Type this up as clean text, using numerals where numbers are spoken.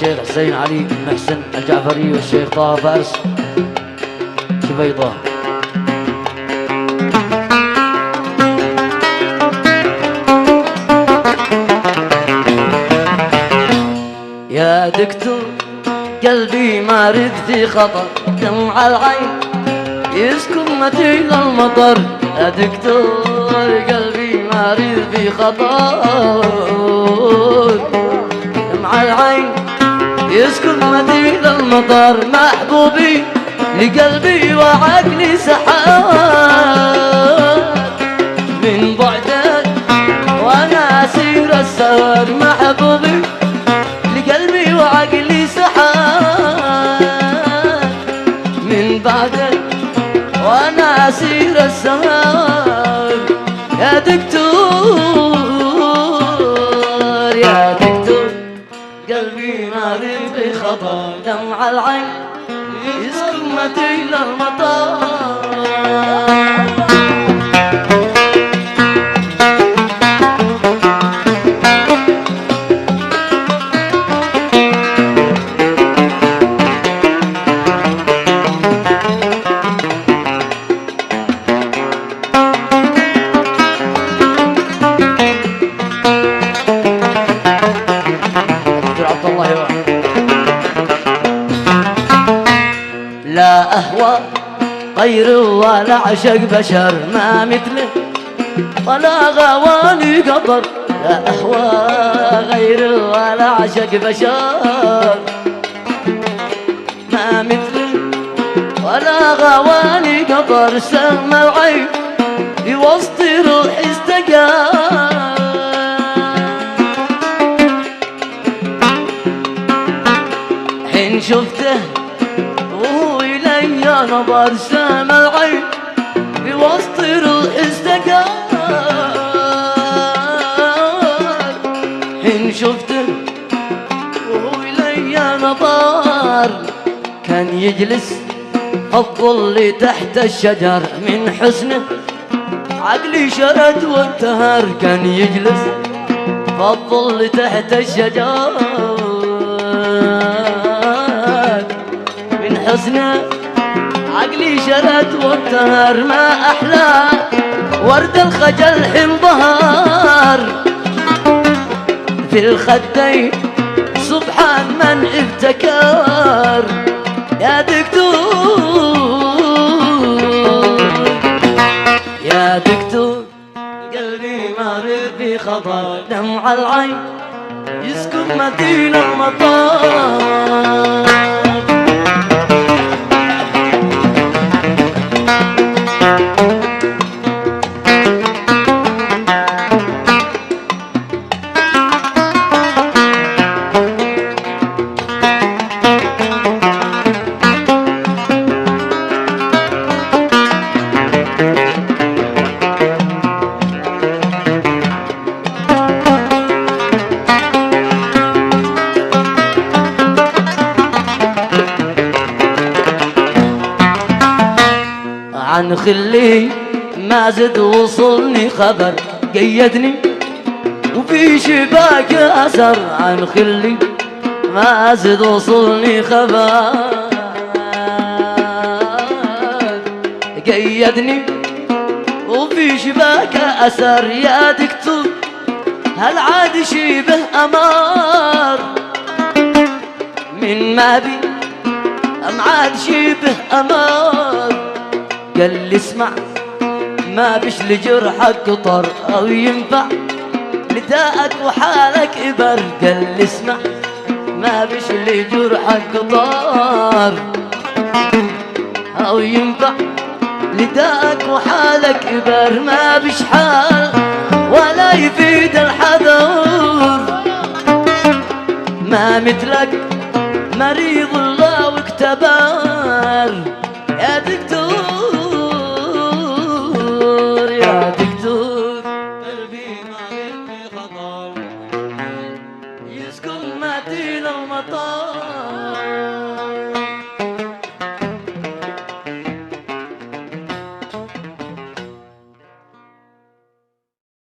الشيخ حسين علي محسن الجعفري والشيخ طه فارس شبيضة. يا دكتور قلبي مارد في خطر، دمع العين يسكن متين المطر. يا دكتور قلبي مارد في خطر، دمع العين يسكن متين المطر. محبوبي لقلبي وعقلي سحاب، من بعدك وانا اسير السواد. محبوبي لقلبي وعقلي سحاب، من بعدك وانا اسير السواد. يا دكتور يا دكتور قلبي مارد في خطر، دمع العين يسكن متين المطر. لا أهوى غيره ولا عشق بشر ما مثله، ولا غواني قطر. لا أهوى غيره ولا عشق بشر ما مثله، ولا غواني قطر. سهم العين في وسط روحي استقام، حين شفته وهو إلي نظر. سهم العين في وسط روحي استقام، حين شفته وهو إلي نظر. كان يجلس الظل تحت الشجر، من حسنه عقلي شرد وانتهر. كان يجلس الظل تحت الشجر، من حسنه عقلي شرد وانتهر. ما أحلى ورد الخجل حين ظهر في الخدين، سبحان من ابتكر. يا دكتور يا دكتور قلبي مارد في خطر، دمع العين يسكن متين المطر. عن خلي ما زد وصلني خبر، قيدني وفي شباك أثر. عن خلي ما زد وصلني خبر، قيدني وفي شباك أثر. يا دكتور هل عاد شبه أمار، من ما بي أم عاد شبه أمار. قال لي اسمع ما بش لجرحك قطر، أو ينفع لداءك وحالك إبر. قال لي اسمع ما بش لجرحك قطر، أو ينفع لداءك وحالك إبر. ما بش حال ولا يفيد الحذر، ما مثلك مريض الله واكتبر.